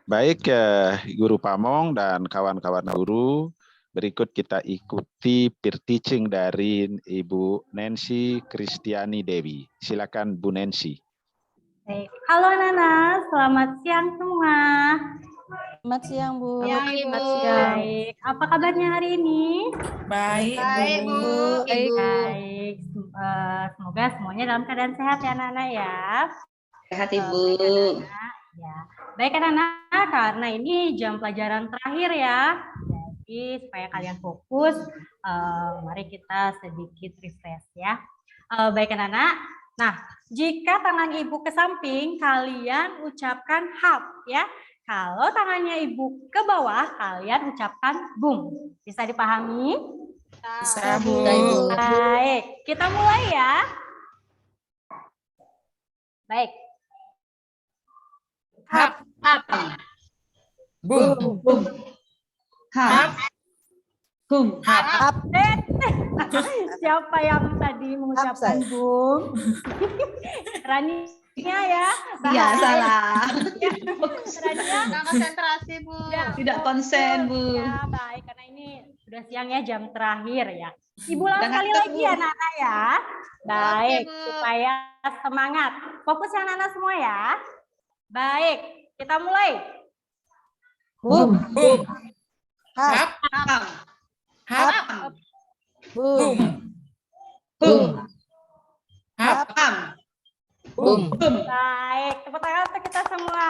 Baik, Guru Pamong dan kawan-kawan guru, berikut kita ikuti peer teaching dari Ibu Nancy Kristiani Dewi. Silakan Bu Nancy. Baik. Halo anak-anak, selamat siang semua. Selamat siang, Bu. Selamat siang. Baik. Apa kabarnya hari ini? Baik, Bu. Baik. Semoga semuanya dalam keadaan sehat ya anak-anak ya. Sehat Ibu. Ya. Baik anak-anak, karena ini jam pelajaran terakhir ya. Jadi supaya kalian fokus, mari kita sedikit refresh ya. Baik anak-anak. Nah, jika tangan ibu ke samping, kalian ucapkan hap ya. Kalau tangannya ibu ke bawah, kalian ucapkan bum. Bisa dipahami? Bisa, Bu. Baik, kita mulai ya. Baik. Hap, bum, Hap. Bum. hap, Siapa yang tadi mengucapkan bum? Rania ya. Iya, salah. Rania. Nggak konsentrasi, Bu. Ya, Tidak konsen, Bu. Ya, baik. Karena ini sudah siang ya, jam terakhir ya. Ibu ulang Jangan sekali lagi ya, Nana ya. Baik, Oke, Bu. supaya semangat. Fokus ya, Nana semua ya. Baik, kita mulai. Bum. bum, Hap. hap, Hap. hap, Bum. bum, Bum. hap, Hap. bum. Bum. Baik, tepuk tangan untuk kita semua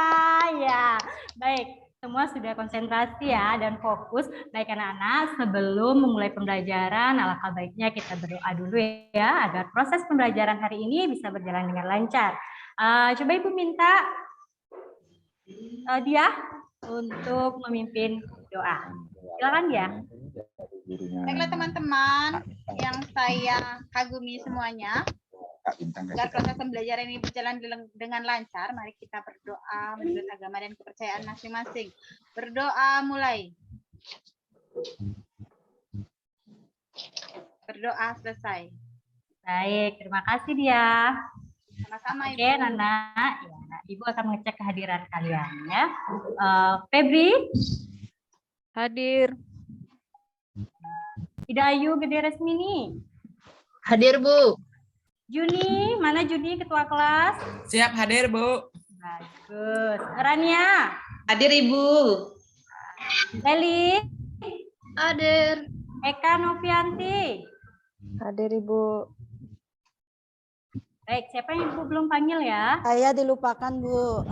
ya. Baik, semua sudah konsentrasi ya dan fokus. Baik anak-anak, sebelum memulai pembelajaran, alangkah baiknya kita berdoa dulu ya agar proses pembelajaran hari ini bisa berjalan dengan lancar. Coba Ibu minta dia untuk memimpin doa. Silakan ya. Baiklah teman-teman yang saya kagumi semuanya, agar proses pembelajaran ini berjalan dengan lancar, mari kita berdoa menurut agama dan kepercayaan masing-masing. Berdoa mulai. Berdoa selesai. Baik, terima kasih dia. Sama-sama, Oke, Ibu. Nana. Ya, Ibu akan mengecek kehadiran kalian ya. Febri, Hadir. Hidayu Gede Resmini. Hadir, Bu. Juni, mana Juni ketua kelas? Siap hadir, Bu. Bagus. Rania, Hadir, Ibu. Leli, Hadir. Eka Novianti. Hadir, Ibu. Baik, siapa yang Ibu belum panggil ya? Saya dilupakan, Bu.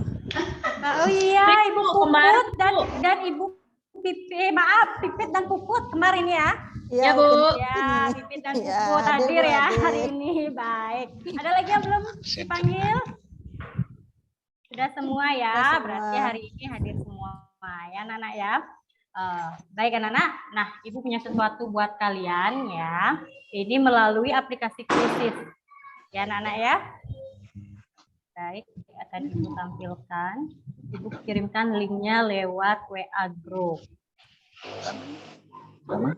Oh iya, Ibu Puput dan Ibu Pipit dan Puput kemarin ya. Iya, Bu. Ya, Pipit dan Ya, Puput hadir, hadir ya hadir. hari ini. Baik. Ada lagi yang belum dipanggil? Sudah semua ya. Sudah semua. Berarti hari ini hadir semua ya, Nana ya. Baik anak-anak. Nah, Ibu punya sesuatu buat kalian ya. Ini melalui aplikasi Krisis. Ya, Nana ya. Baik, akan Ibu tampilkan. Ibu kirimkan linknya lewat WA Group. Mama?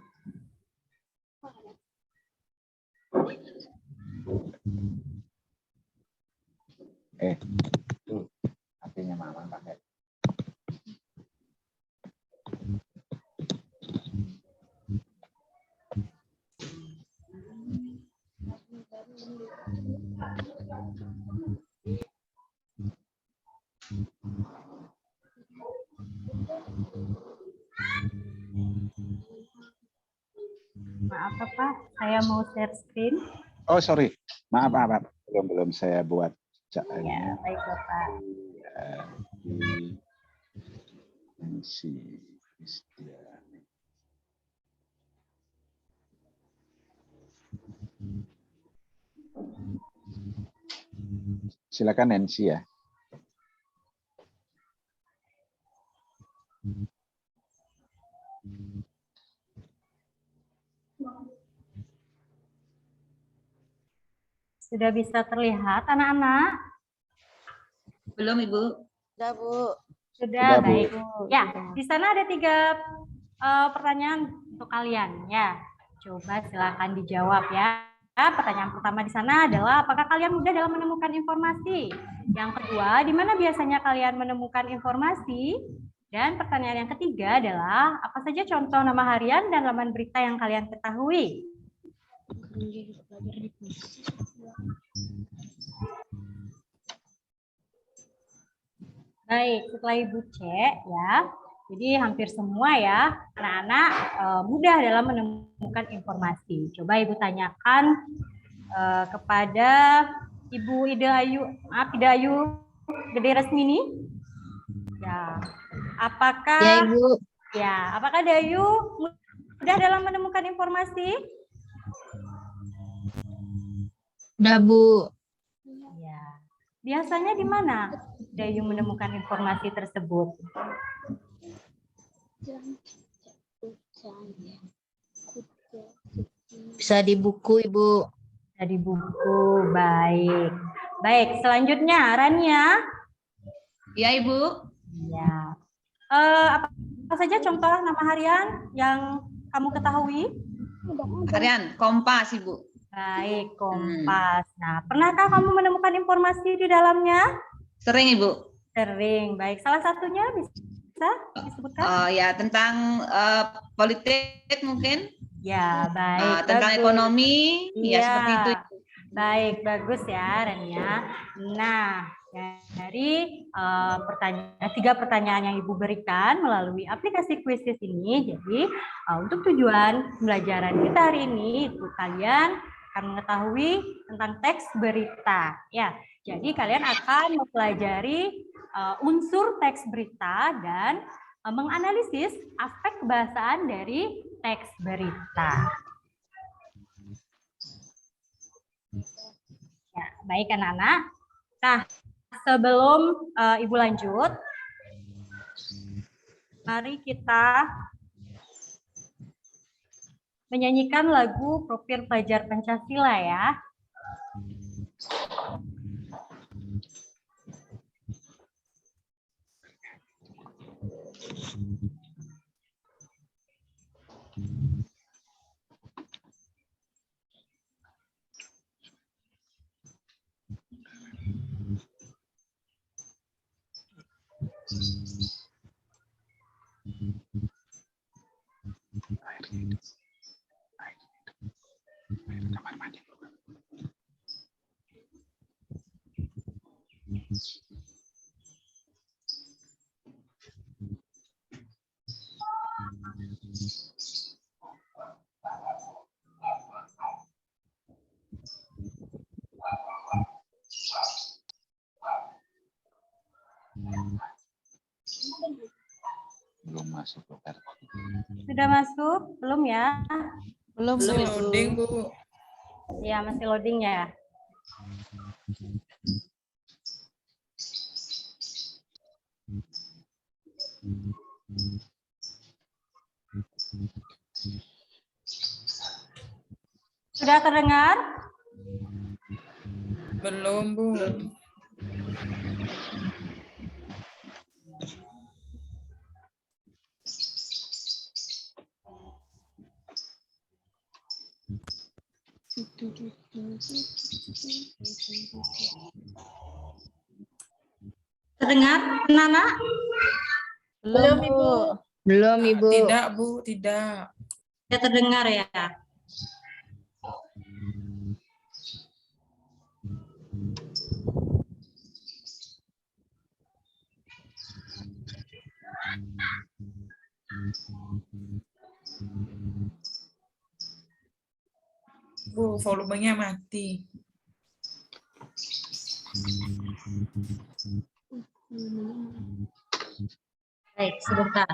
Tuh, HP-nya Mama pakai. Maaf Pak, saya mau share screen. Oh, sorry. Maaf. Belum saya buat Ya, baik Bapak. Nancy Kristiani. Silakan Nancy ya. Sudah bisa terlihat anak-anak? Belum, Ibu. Sudah, Bu. Sudah, Sudah, Bu. baik. Ya, di sana ada 3 pertanyaan untuk kalian ya. Coba silakan dijawab ya. Pertanyaan pertama di sana adalah apakah kalian mudah dalam menemukan informasi? Yang kedua, di mana biasanya kalian menemukan informasi? Dan pertanyaan yang ketiga adalah, apa saja contoh nama harian dan laman berita yang kalian ketahui? Baik, setelah Ibu cek ya, jadi hampir semua ya, anak-anak mudah dalam menemukan informasi. Coba Ibu tanyakan kepada Ibu Ida Ayu Gede Resmini. Ya, apakah Ya, Ibu. Ya, apakah Dayu mudah dalam menemukan informasi? Udah, Bu. Ya. Biasanya di mana Dayu menemukan informasi tersebut? Bisa di buku, Ibu. Di buku. Baik. Baik, selanjutnya Rania. Ya, Ibu. Ya. Apa saja contoh nama harian yang kamu ketahui? Harian Kompas, Ibu. Baik, Kompas. Nah, pernahkah kamu menemukan informasi di dalamnya? Sering, Ibu. Sering. Baik, salah satunya bisa disebutkan? Ya, tentang politik mungkin. Ya, baik. Tentang bagus. ekonomi, ya Iya. seperti itu. Baik, bagus ya, Rania. Nah, dari tiga pertanyaan yang Ibu berikan melalui aplikasi Quizizz ini, jadi untuk tujuan pembelajaran kita hari ini, itu kalian akan mengetahui tentang teks berita. Ya, jadi kalian akan mempelajari unsur teks berita dan menganalisis aspek kebahasaan dari teks berita. Ya, baik anak-anak. Nah, sebelum Ibu lanjut, mari kita menyanyikan lagu Profil Pelajar Pancasila ya. Belum masuk. Sudah masuk? Belum ya? Belum, Masih Bu. loading, Bu. Ya, masih loading ya. Sudah terdengar? Belum, Bu. Terdengar, Nana? Belum, Bu. Belum, Ibu. Tidak, Bu, tidak. Sudah terdengar ya? Bu, volumenya mati. Baik, sebentar.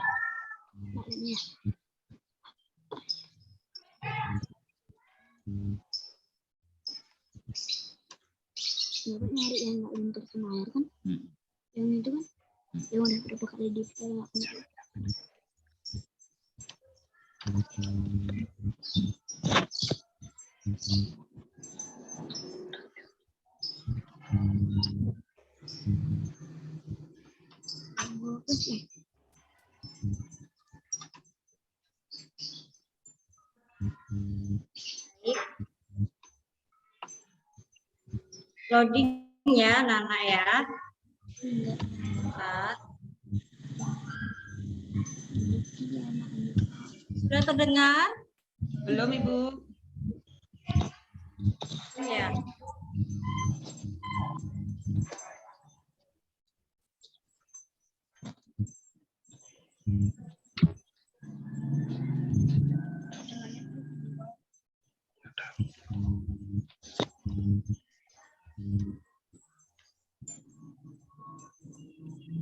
nyari yang nggak luntur sama air kan? Yang itu kan? Yang udah berapa kali di Loading ya, Nana ya. Bentar. Sudah terdengar? Belum, Ibu. Ya.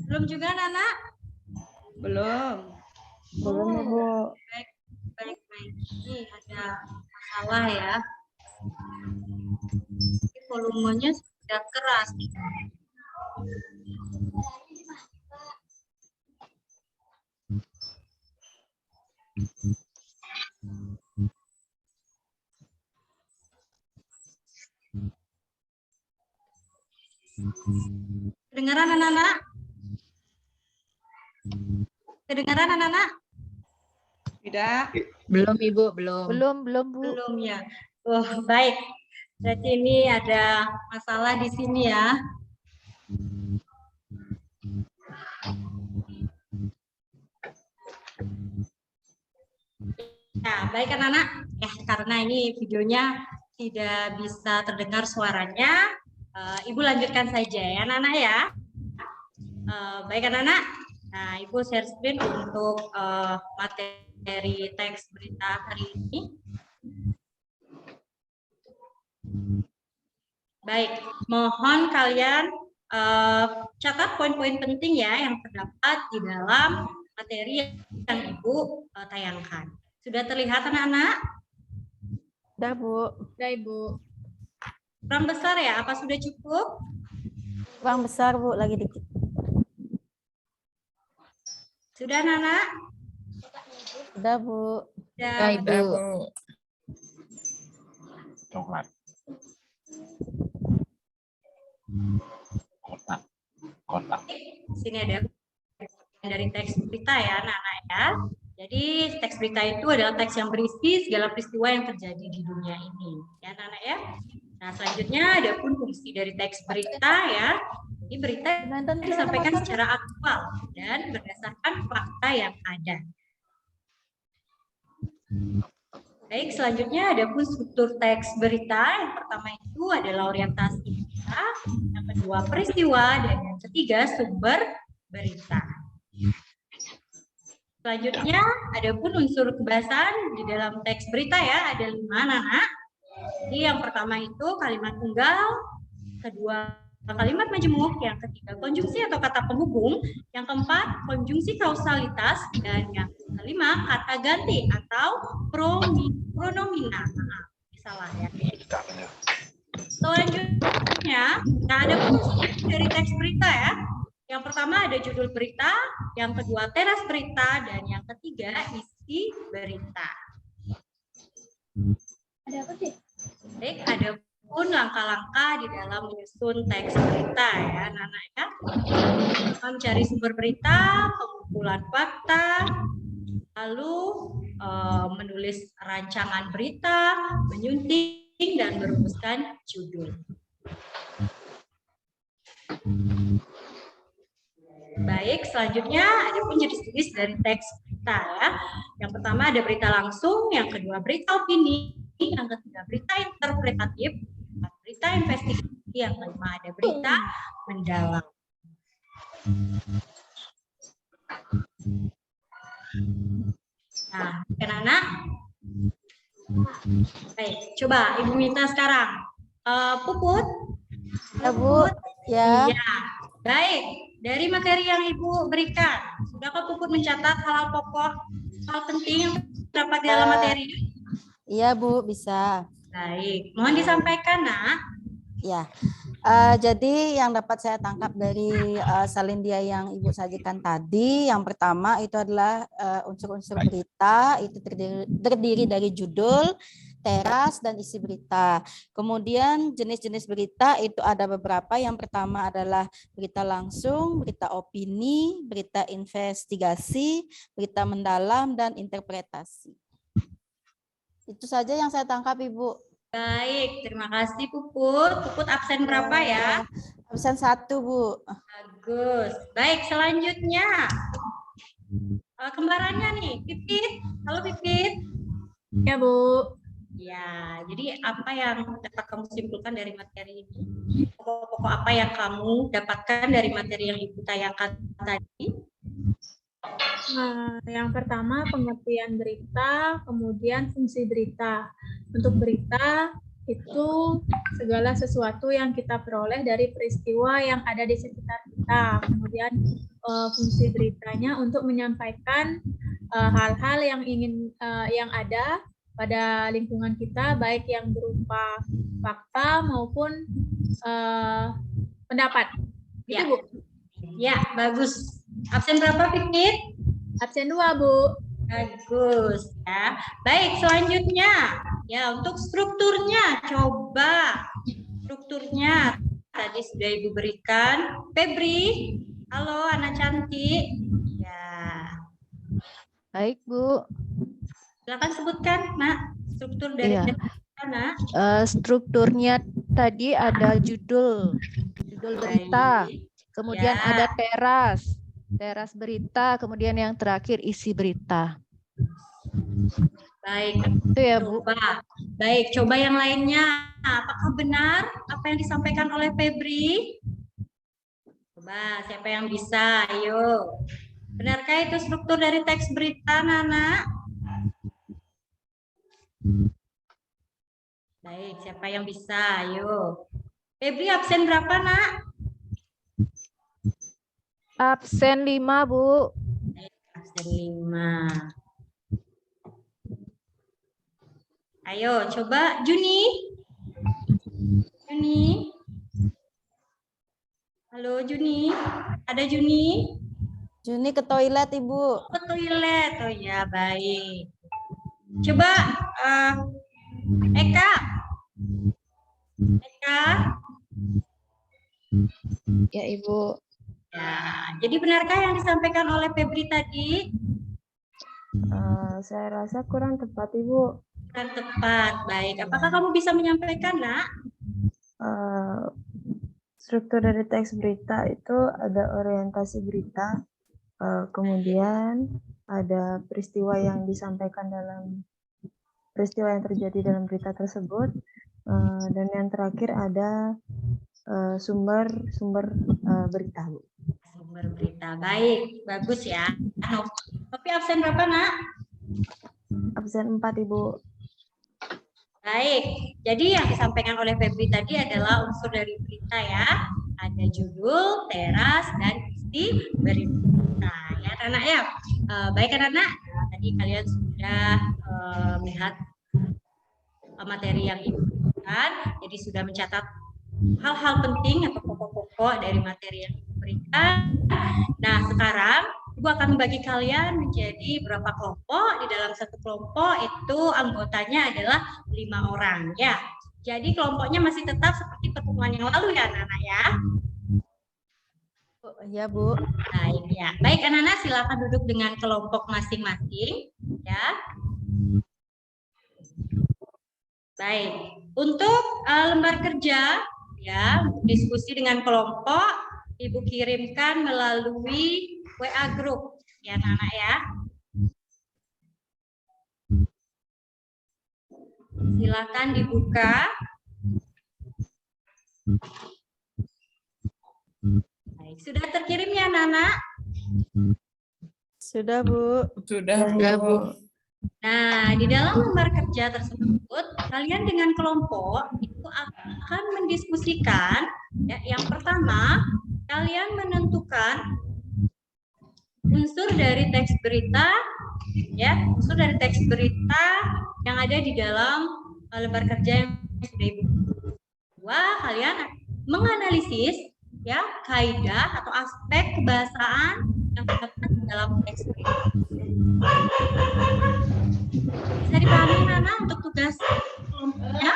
Belum juga, Nana? Belum. Belum Ibu. Baik. Ini ada masalah ya. Ini volumenya sudah keras. Kedengaran anak-anak? Kedengaran anak-anak? Tidak. Belum Ibu, belum. Belum Bu. Belum ya. Oh, baik. Berarti ini ada masalah di sini ya. Nah, baik anak-anak. Ya, karena ini videonya tidak bisa terdengar suaranya, Ibu lanjutkan saja ya anak-anak ya. Baik anak-anak. Nah, Ibu share screen untuk materi teks berita hari ini. Baik, mohon kalian catat poin-poin penting ya yang terdapat di dalam materi yang Ibu tayangkan. Sudah terlihat anak-anak? Udah Bu. Udah Ibu. Kurang besar ya? Apa sudah cukup? Kurang besar Bu, lagi dikit. Sudah anak-anak? Udah Bu. Sudah. Udah, Bu. Coklat. Kotak. Sini ada dari teks berita ya anak-anak ya. Jadi teks berita itu adalah teks yang berisi segala peristiwa yang terjadi di dunia ini ya anak-anak ya. Nah selanjutnya ada pun fungsi dari teks berita ya. Ini berita disampaikan secara aktual dan berdasarkan fakta yang ada. Baik, selanjutnya ada pun struktur teks berita. Yang pertama itu adalah orientasi berita, yang kedua peristiwa, dan yang ketiga sumber berita. Selanjutnya ada pun unsur kebahasan di dalam teks berita ya, ada 5 anak. Jadi yang pertama itu kalimat tunggal, kedua kalimat majemuk, yang ketiga konjungsi atau kata penghubung, yang keempat konjungsi kausalitas, dan yang kelima kata ganti atau pronomina. Salah ya. Selanjutnya, nah ada fungsi dari teks berita ya. Yang pertama ada judul berita, yang kedua teras berita, dan yang ketiga isi berita. Ada apa sih? Baik, ada pun langkah-langkah di dalam menyusun teks berita ya anak-anak ya. Mencari sumber berita, pengumpulan fakta, lalu menulis rancangan berita, menyunting dan merumuskan judul. Baik, selanjutnya ada pun jenis-jenis dari teks berita ya. Yang pertama ada berita langsung, yang kedua berita opini, yang ketiga berita interpretatif, berita investigasi, yang kelima ada berita mendalam. Nah, anak-anak. Baik, coba Ibu minta sekarang. Puput. Ya Bu. Ya. Iya. Baik, dari materi yang Ibu berikan, sudahkah Puput mencatat hal-hal pokok, hal penting yang terdapat di dalam materi? Iya Bu, bisa. Baik, mohon disampaikan, Nak. Ya. Jadi yang dapat saya tangkap dari salindia yang Ibu sajikan tadi, yang pertama itu adalah unsur-unsur berita, itu terdiri dari judul, teras, dan isi berita. Kemudian jenis-jenis berita itu ada beberapa. Yang pertama adalah berita langsung, berita opini, berita investigasi, berita mendalam, dan interpretasi. Itu saja yang saya tangkap, Ibu. Baik, terima kasih Puput. Puput absen berapa ya? Absen 1, Bu. Bagus. Baik, selanjutnya. Kembarannya nih, Pipit. Halo Pipit. Ya, Bu. Ya, jadi apa yang dapat kamu simpulkan dari materi ini? Pokok-pokok apa yang kamu dapatkan dari materi yang Ibu tayangkan tadi? Yang pertama pengertian berita, kemudian fungsi berita. Untuk berita itu segala sesuatu yang kita peroleh dari peristiwa yang ada di sekitar kita. Kemudian fungsi beritanya untuk menyampaikan hal-hal yang yang ada pada lingkungan kita, baik yang berupa fakta maupun pendapat. Ya. Itu, Bu. Ya, bagus. Absen berapa, Pipit? Absen 2, Bu. Bagus ya. Baik, selanjutnya ya untuk strukturnya coba strukturnya tadi sudah Ibu berikan. Febri, halo anak cantik. Ya. Baik, Bu. Silakan sebutkan, Nak, struktur dari Nak. Strukturnya tadi ada judul berita, kemudian ada teras berita, kemudian yang terakhir isi berita. Baik, itu ya, Bu. Baik, coba yang lainnya. Apakah benar apa yang disampaikan oleh Febri? Coba, siapa yang bisa? Ayo. Benarkah itu struktur dari teks berita, Nana? Baik, siapa yang bisa? Ayo. Febri absen berapa, Nak? Absen 5, Bu. Absen 5. Ayo, coba Juni. Juni. Halo, Juni. Ada Juni? Juni ke toilet, Ibu. Ke toilet. Oh ya, baik. Coba Eka. Eka. Ya, Ibu. Ya, jadi benarkah yang disampaikan oleh Febri tadi? Saya rasa kurang tepat, Ibu. Kurang tepat, baik. Apakah kamu bisa menyampaikan, Nak? Struktur dari teks berita itu ada orientasi berita, kemudian ada peristiwa yang disampaikan dalam peristiwa yang terjadi dalam berita tersebut, dan yang terakhir ada sumber berita, Bu. Sumber berita, baik, bagus ya. Tapi absen berapa, Nak? Absen 4, Ibu. Baik, jadi yang disampaikan oleh Febri tadi adalah unsur dari berita ya. Ada judul, teras, dan isi berita. Ya, anak ya. Baik anak-anak, tadi kalian sudah melihat materi yang diberikan, jadi sudah mencatat hal-hal penting atau pokok-pokok dari materi yang diberikan. Nah, sekarang Ibu akan membagi kalian menjadi berapa kelompok. Di dalam satu kelompok itu anggotanya adalah 5 orang ya. Jadi kelompoknya masih tetap seperti pertemuan yang lalu ya anak-anak ya. Ya, Bu. Baik ya. Baik anak-anak, silakan duduk dengan kelompok masing-masing ya. Baik. Untuk lembar kerja ya, diskusi dengan kelompok Ibu kirimkan melalui WA group ya anak-anak ya. Silakan dibuka. Baik, sudah terkirim ya anak-anak? Sudah, Bu. Sudah, Bu. Nah, di dalam lembar kerja tersebut, kalian dengan kelompok itu akan mendiskusikan ya, yang pertama, kalian menentukan unsur dari teks berita ya, unsur dari teks berita yang ada di dalam lembar kerja yang sudah Ibu. Kedua, kalian menganalisis ya kaidah atau aspek kebahasaan yang terdapat di dalam teks berita. Bisa dipahami Nana untuk tugas kelompoknya?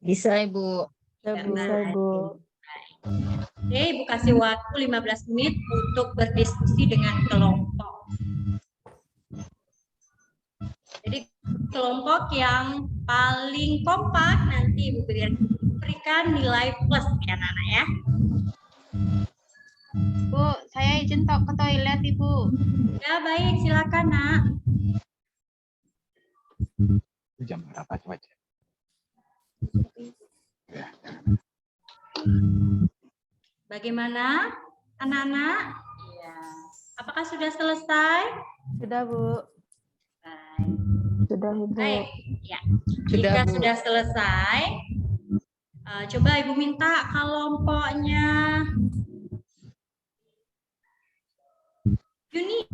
Bisa, Ibu. Bisa, Bu. Oke, Ibu kasih waktu 15 menit untuk berdiskusi dengan kelompok. Jadi kelompok yang paling kompak nanti Ibu berikan nilai plus ya Nana ya. Bu, saya izin ke toilet, Ibu. Ya, baik. Silakan, Nak. Jam berapa coba cek? Bagaimana, anak-anak? Ya. Apakah sudah selesai? Sudah, Bu. Baik. Sudah, Ibu. Baik. Ya. Sudah, Jika Bu. sudah selesai, coba Ibu minta kelompoknya Juni.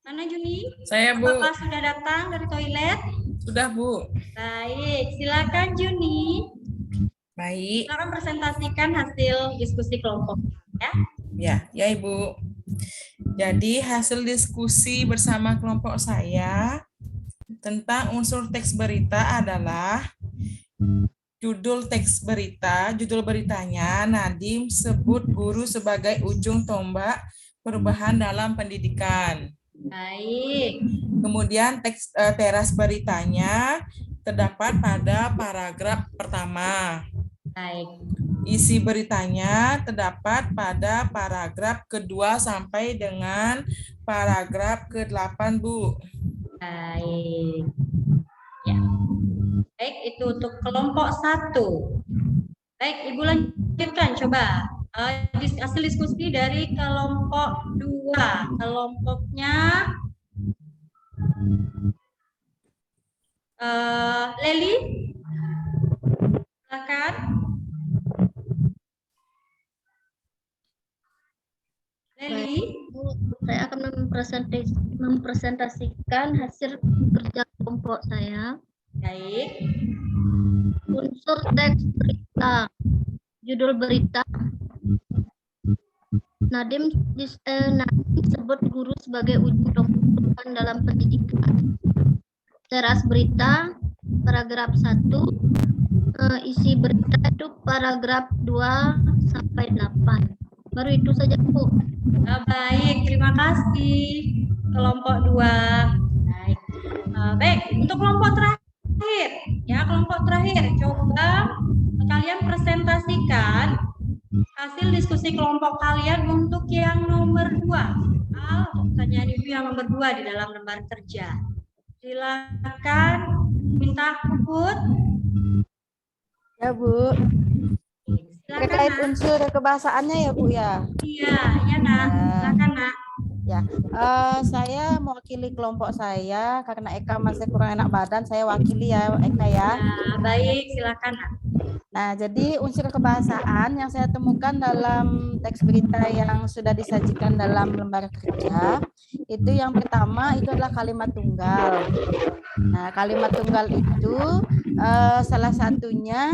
Mana Juni? Saya, Bu. Apakah sudah datang dari toilet? Sudah, Bu. Baik, silakan Juni. Baik. Silakan presentasikan hasil diskusi kelompok. Ya. Ya, Ibu. Jadi hasil diskusi bersama kelompok saya tentang unsur teks berita adalah judul teks berita, judul beritanya Nadiem sebut guru sebagai ujung tombak perubahan dalam pendidikan. Baik. Kemudian teks teras beritanya terdapat pada paragraf pertama. Baik. Isi beritanya terdapat pada paragraf kedua sampai dengan paragraf ke-8, Bu. Baik. Ya. Baik, itu untuk kelompok 1. Baik, Ibu lanjutkan coba. Hasil diskusi dari kelompok 2. Kelompoknya Leli. Silakan. Leli. Saya akan mempresentasikan hasil kerja kelompok saya. Baik. Unsur teks berita. Judul berita. Nadiem disebut guru sebagai ujung tombak dalam pendidikan. Teras berita, paragraf 1. Isi berita itu paragraf 2 sampai 8. Baru itu saja, Bu. Baik, terima kasih. Kelompok 2. Baik. Baik, untuk kelompok terakhir. Ya, kelompok terakhir. Coba kalian presentasikan hasil diskusi kelompok kalian untuk yang nomor 2. Untuk pertanyaan Ibu yang nomor 2 di dalam lembar kerja. Silakan minta Puput. Ya, Bu. Silakan, Terkait Nak. unsur kebahasaannya ya, Bu ya. Iya, ya Nak. Silakan, Nak. Ya, saya mewakili kelompok saya karena Eka masih kurang enak badan, saya wakili ya Eka ya. Baik, silakan, Nak. Nah, jadi unsur kebahasaan yang saya temukan dalam teks berita yang sudah disajikan dalam lembar kerja, itu yang pertama itu adalah kalimat tunggal. Nah, kalimat tunggal itu salah satunya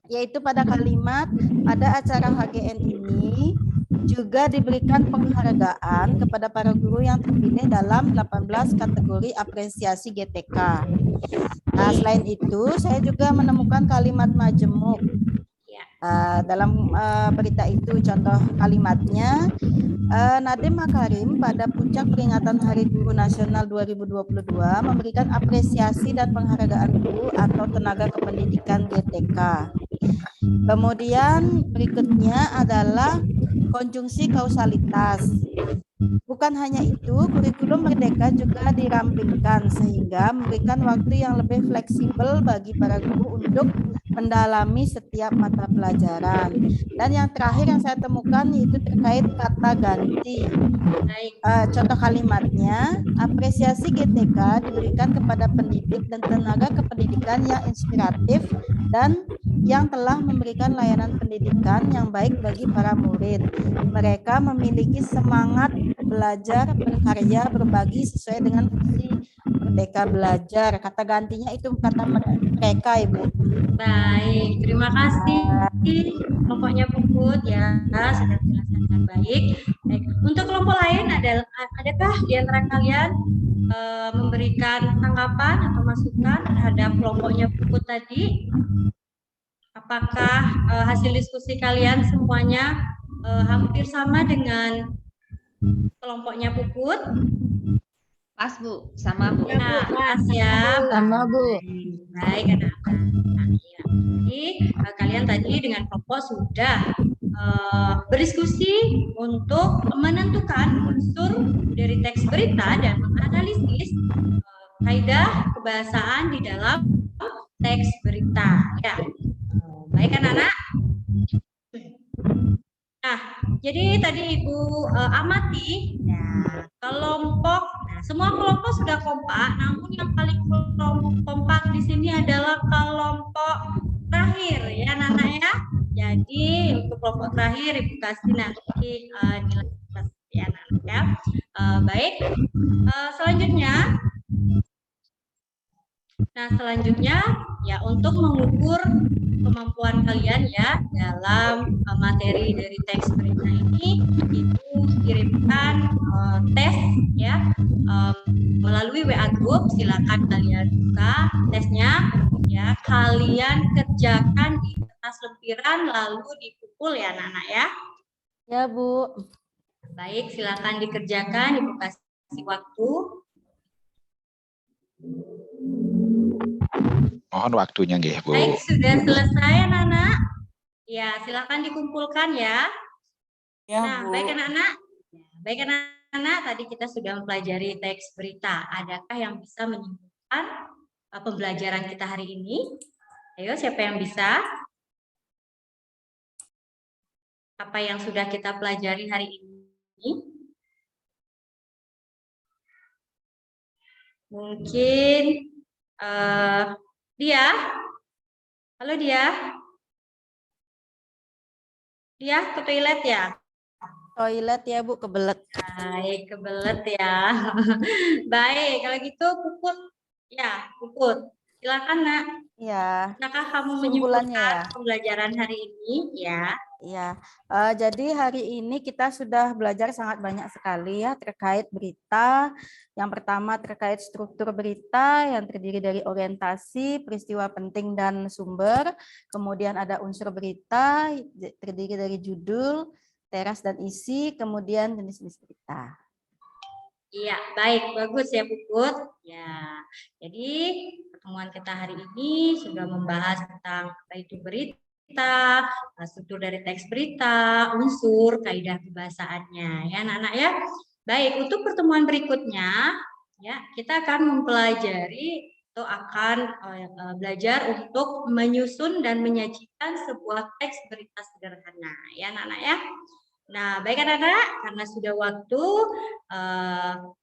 yaitu pada kalimat pada acara HGN ini juga diberikan penghargaan kepada para guru yang terpilih dalam 18 kategori apresiasi GTK. Nah, selain itu, saya juga menemukan kalimat majemuk. Dalam berita itu, contoh kalimatnya, Nadiem Makarim pada puncak peringatan Hari Guru Nasional 2022 memberikan apresiasi dan penghargaan guru atau tenaga kependidikan GTK. Kemudian berikutnya adalah konjungsi kausalitas. Bukan hanya itu, kurikulum Merdeka juga dirampingkan sehingga memberikan waktu yang lebih fleksibel bagi para guru untuk mendalami setiap mata pelajaran. Dan yang terakhir yang saya temukan itu terkait kata ganti. Contoh kalimatnya, apresiasi GTK diberikan kepada pendidik dan tenaga kependidikan yang inspiratif dan yang telah memberikan layanan pendidikan yang baik bagi para murid. Mereka memiliki semangat belajar, berkarya, berbagi sesuai dengan visi Merdeka Belajar. Kata gantinya itu kata mereka, Ibu. Baik, terima kasih. Kelompoknya Puput ya sudah dijelaskan dengan baik. Baik. Untuk kelompok lain adakah di antara kalian memberikan tanggapan atau masukan terhadap kelompoknya Puput tadi? Apakah hasil diskusi kalian semuanya hampir sama dengan kelompoknya Puput? Pas, Bu. Sama, Bu. Ya, pas ya. Sama, Bu. Baik, anak-anak. Nah, ya. Jadi kalian tadi dengan kelompok sudah berdiskusi untuk menentukan unsur dari teks berita dan menganalisis kaidah kebahasaan di dalam teks berita. Ya, baik anak-anak. Nah, jadi tadi Ibu amati, ya, kelompok, nah, semua kelompok sudah kompak, namun yang paling kompak di sini adalah kelompok terakhir, ya anak-anak ya. Jadi untuk kelompok terakhir Ibu kasih nanti nilai plus ya anak-anak ya. Baik, selanjutnya. Nah, selanjutnya ya untuk mengukur kemampuan kalian ya dalam materi dari teks berita ini, itu kirimkan tes ya melalui WA group. Silakan kalian buka tesnya ya, kalian kerjakan di kertas lempiran lalu dipukul ya anak-anak ya. Ya Bu. Baik, silakan dikerjakan, Ibu kasih waktu. Mohon waktunya nggih, Bu. Baik, sudah selesai anak-anak. Ya, silakan dikumpulkan ya. Ya, Nah, Bu. baik anak-anak. Baik anak-anak, tadi kita sudah mempelajari teks berita. Adakah yang bisa menyimpulkan pembelajaran kita hari ini? Ayo, siapa yang bisa? Apa yang sudah kita pelajari hari ini? Mungkin Dia? Halo Dia? Dia ke toilet ya? Toilet ya Bu, kebelet. Baik, kebelet ya. Baik, kalau gitu Puput. Ya, Puput. Silakan Nak. Ya. Apakah kamu Kesimpulannya menyimpulkan ya. pembelajaran hari ini? Ya. Ya, jadi hari ini kita sudah belajar sangat banyak sekali ya terkait berita. Yang pertama terkait struktur berita yang terdiri dari orientasi, peristiwa penting dan sumber. Kemudian ada unsur berita terdiri dari judul, teras dan isi, kemudian jenis-jenis berita. Iya, baik, bagus ya Puput. Ya, jadi pertemuan kita hari ini sudah membahas tentang apa itu berita, struktur dari teks berita, unsur, kaidah kebahasaannya, ya anak-anak ya. Baik, untuk pertemuan berikutnya, ya kita akan mempelajari atau akan belajar untuk menyusun dan menyajikan sebuah teks berita sederhana, ya anak-anak ya. Nah, baik anak-anak, karena sudah waktu,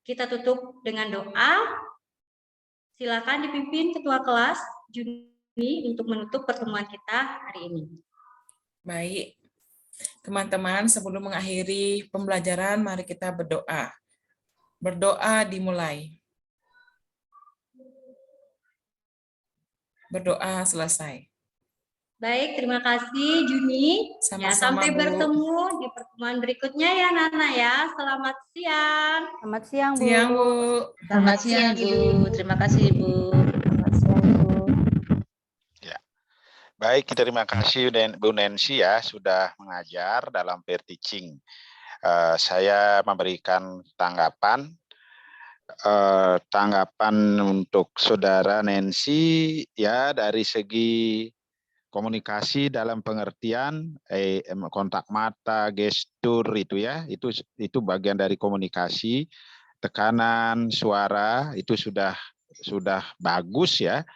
kita tutup dengan doa. Silakan dipimpin Ketua Kelas Juni untuk menutup pertemuan kita hari ini. Baik, teman-teman, sebelum mengakhiri pembelajaran, mari kita berdoa. Berdoa dimulai. Berdoa selesai. Baik, terima kasih Juni. Sama-sama, ya, sampai Bu. bertemu di pertemuan berikutnya ya Nana ya. Selamat siang. Selamat siang Bu. Siang Bu. Selamat siang Bu. Terima kasih Bu. Selamat siang Bu. Ya. Baik, terima kasih Bu Nancy ya sudah mengajar dalam peer teaching. Saya memberikan tanggapan untuk saudara Nancy ya dari segi komunikasi dalam pengertian kontak mata, gestur itu ya, itu bagian dari komunikasi, tekanan suara itu sudah bagus ya.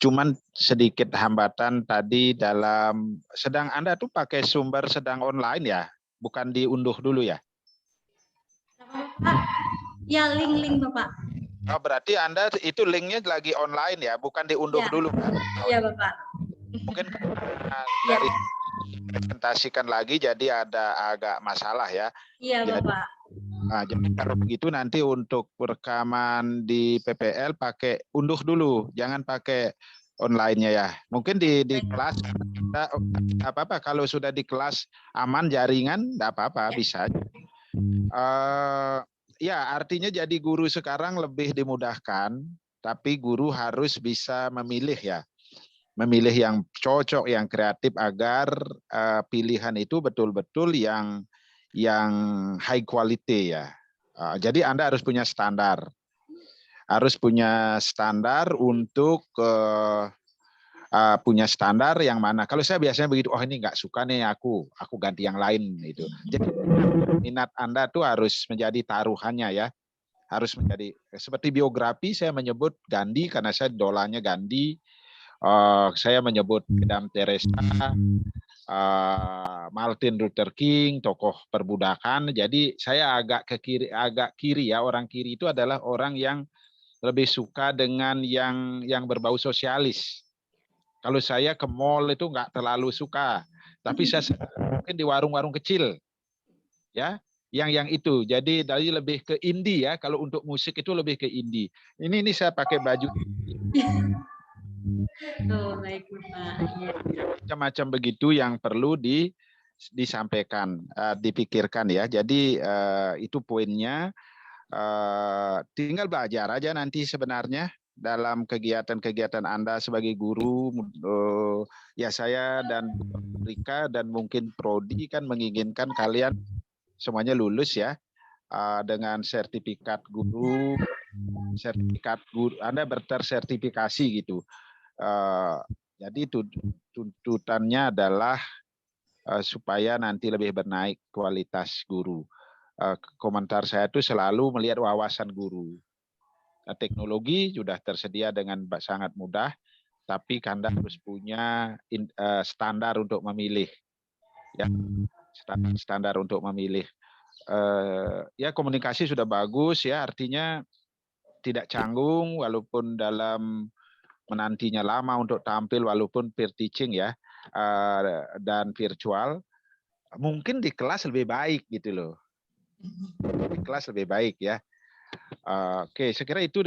Cuman sedikit hambatan tadi dalam sedang Anda tuh pakai sumber sedang online ya, bukan diunduh dulu ya. Ya, link Bapak. Oh, berarti Anda itu linknya lagi online ya, bukan diunduh ya. dulu kan? Iya Bapak. Mungkin dari presentasikan lagi jadi ada agak masalah ya. Iya Bapak. Jadi kalau begitu nanti untuk rekaman di PPL pakai unduh dulu, jangan pakai online-nya ya. Mungkin di kelas apa-apa kalau sudah di kelas aman jaringan enggak apa-apa bisa. Ya artinya jadi guru sekarang lebih dimudahkan, tapi guru harus bisa memilih ya. Memilih yang cocok, yang kreatif agar pilihan itu betul-betul yang high quality ya. Jadi Anda harus punya standar. Harus punya standar untuk punya standar yang mana. Kalau saya biasanya begitu, oh ini nggak suka nih aku ganti yang lain itu. Jadi minat Anda tuh harus menjadi taruhannya ya. Harus menjadi seperti biografi, saya menyebut Gandhi karena saya idolanya Gandhi. Saya menyebut Madam Teresa, Martin Luther King, tokoh perbudakan. Jadi saya agak kiri ya. Orang kiri itu adalah orang yang lebih suka dengan yang berbau sosialis. Kalau saya ke mall itu nggak terlalu suka, tapi saya mungkin di warung-warung kecil, ya, yang itu. Jadi dari lebih ke indie ya. Kalau untuk musik itu lebih ke indie. Ini saya pakai baju. Baik, Bapak. Macam-macam begitu yang perlu disampaikan, dipikirkan ya. Jadi itu poinnya. Tinggal belajar aja nanti sebenarnya. Dalam kegiatan-kegiatan Anda sebagai guru, ya saya dan Rika dan mungkin Prodi kan menginginkan kalian semuanya lulus ya, dengan sertifikat guru, Anda bertersertifikasi gitu. Jadi tuntutannya adalah supaya nanti lebih bernaik kualitas guru. Komentar saya itu selalu melihat wawasan guru. Teknologi sudah tersedia dengan sangat mudah, tapi Anda harus punya standar untuk memilih, ya, standar untuk memilih. Ya komunikasi sudah bagus ya, artinya tidak canggung walaupun dalam menantinya lama untuk tampil walaupun peer teaching ya, dan virtual. Mungkin di kelas lebih baik gitu loh, di kelas lebih baik ya. Oke, saya kira itu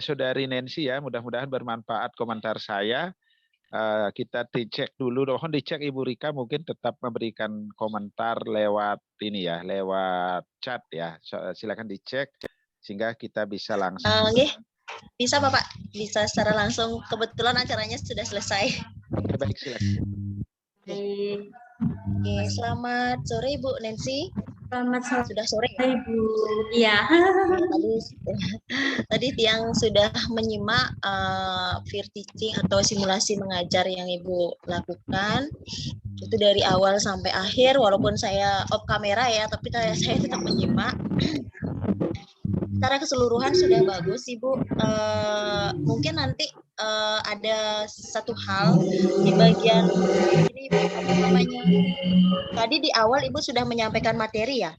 Saudari Nancy ya. Mudah-mudahan bermanfaat komentar saya. Kita dicek dulu, mohon dicek Ibu Rika mungkin tetap memberikan komentar lewat ini ya, lewat chat ya. Silakan dicek sehingga kita bisa langsung. Bisa Bapak, bisa secara langsung. Kebetulan acaranya sudah selesai. Oke, baik, silakan. Oke, selamat sore Ibu Nancy. Selamat sore. Sudah sore ya? Ibu. Iya. Tadi tiang sudah menyimak peer teaching atau simulasi mengajar yang Ibu lakukan. Itu dari awal sampai akhir, walaupun saya off kamera ya, tapi saya tetap menyimak. Secara keseluruhan sudah bagus Ibu. Mungkin nanti ada satu hal di bagian ini apa namanya, tadi di awal Ibu sudah menyampaikan materi ya.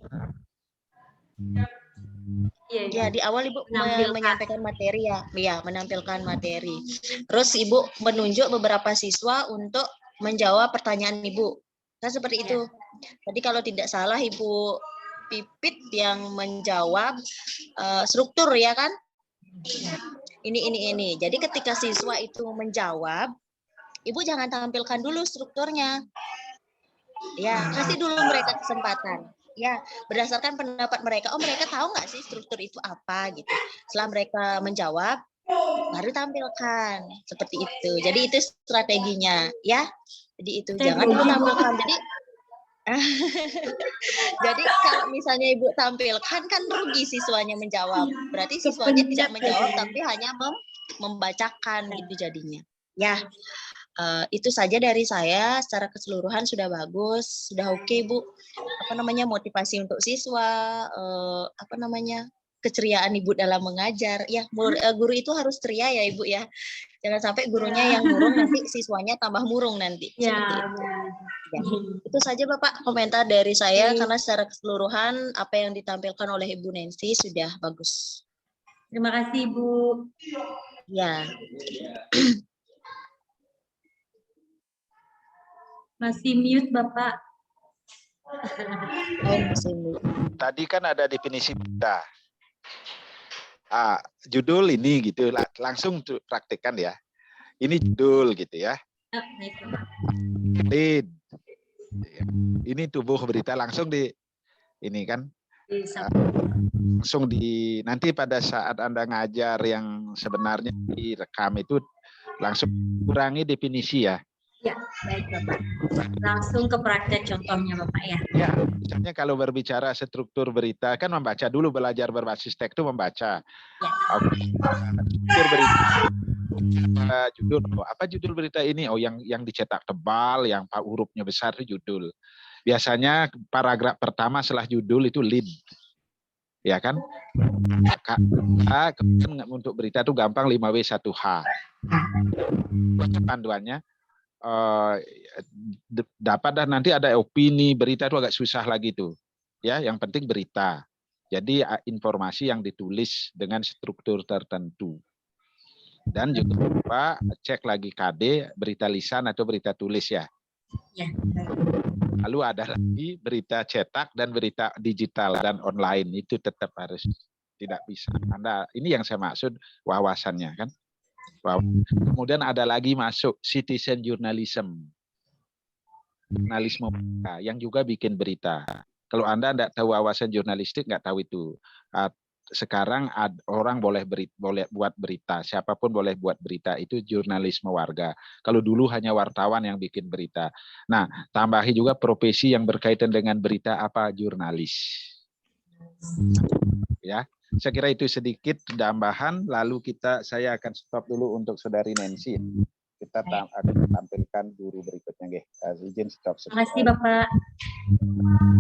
Ya, di awal Ibu menyampaikan materi ya, menampilkan materi. Terus Ibu menunjuk beberapa siswa untuk menjawab pertanyaan Ibu. Kan seperti itu. Tadi kalau tidak salah Ibu Pipit yang menjawab struktur ya kan? Ini. Jadi ketika siswa itu menjawab, Ibu jangan tampilkan dulu strukturnya. Ya, kasih dulu mereka kesempatan. Ya, berdasarkan pendapat mereka, oh mereka tahu nggak sih struktur itu apa gitu. Setelah mereka menjawab, baru tampilkan seperti itu. Jadi itu strateginya, ya. Jadi itu jangan dulu tampilkan. Jadi kalau misalnya Ibu tampilkan kan rugi siswanya menjawab. Berarti siswanya tidak menjawab tapi hanya membacakan gitu jadinya. Ya. Itu saja dari saya. Secara keseluruhan sudah bagus, sudah oke Bu. Motivasi untuk siswa, keceriaan Ibu dalam mengajar. Ya, guru itu harus ceria ya Ibu ya. Jangan sampai gurunya yang murung nanti siswanya tambah murung nanti. Ya. Ya. Itu saja Bapak komentar dari saya karena secara keseluruhan apa yang ditampilkan oleh Ibu Nancy sudah bagus. Terima kasih Ibu. Ya. Masih mute Bapak. Tadi kan ada definisi berita. Judul ini gitu, langsung praktekkan ya. Ini judul gitu ya. Lead. Ini tubuh berita langsung ini kan. Langsung nanti pada saat Anda ngajar yang sebenarnya direkam itu langsung kurangi definisi ya. Ya, baik Bapak. Langsung ke praktek contohnya Bapak ya. Ya, misalnya kalau berbicara struktur berita kan membaca dulu, belajar berbasis teks itu membaca. Ya. Struktur berita Judul, apa judul berita ini? Oh, yang dicetak tebal, yang hurufnya besar itu judul. Biasanya paragraf pertama setelah judul itu lead, ya kan? Untuk berita itu gampang 5W1H. Panduannya dapat, dan nanti ada opini. Berita itu agak susah lagi tuh, ya. Yang penting berita. Jadi informasi yang ditulis dengan struktur tertentu. Dan juga lupa cek lagi KD, berita lisan atau berita tulis ya. Ya. Lalu ada lagi berita cetak dan berita digital dan online, itu tetap harus, tidak bisa. Anda, ini yang saya maksud wawasannya kan. Kemudian ada lagi masuk citizen journalism, jurnalisme yang juga bikin berita. Kalau Anda tidak tahu wawasan jurnalistik, nggak tahu itu. Sekarang orang boleh buat berita, siapapun boleh buat berita, itu jurnalisme warga. Kalau dulu hanya wartawan yang bikin berita. Nah, tambahi juga profesi yang berkaitan dengan berita, apa, jurnalis. Ya, saya kira itu sedikit tambahan. Lalu saya akan stop dulu untuk Saudari Nancy. Kita akan tampilkan guru berikutnya, izin stop. Terima kasih Bapak.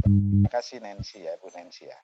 Terima kasih Nancy ya, Bu Nancy ya.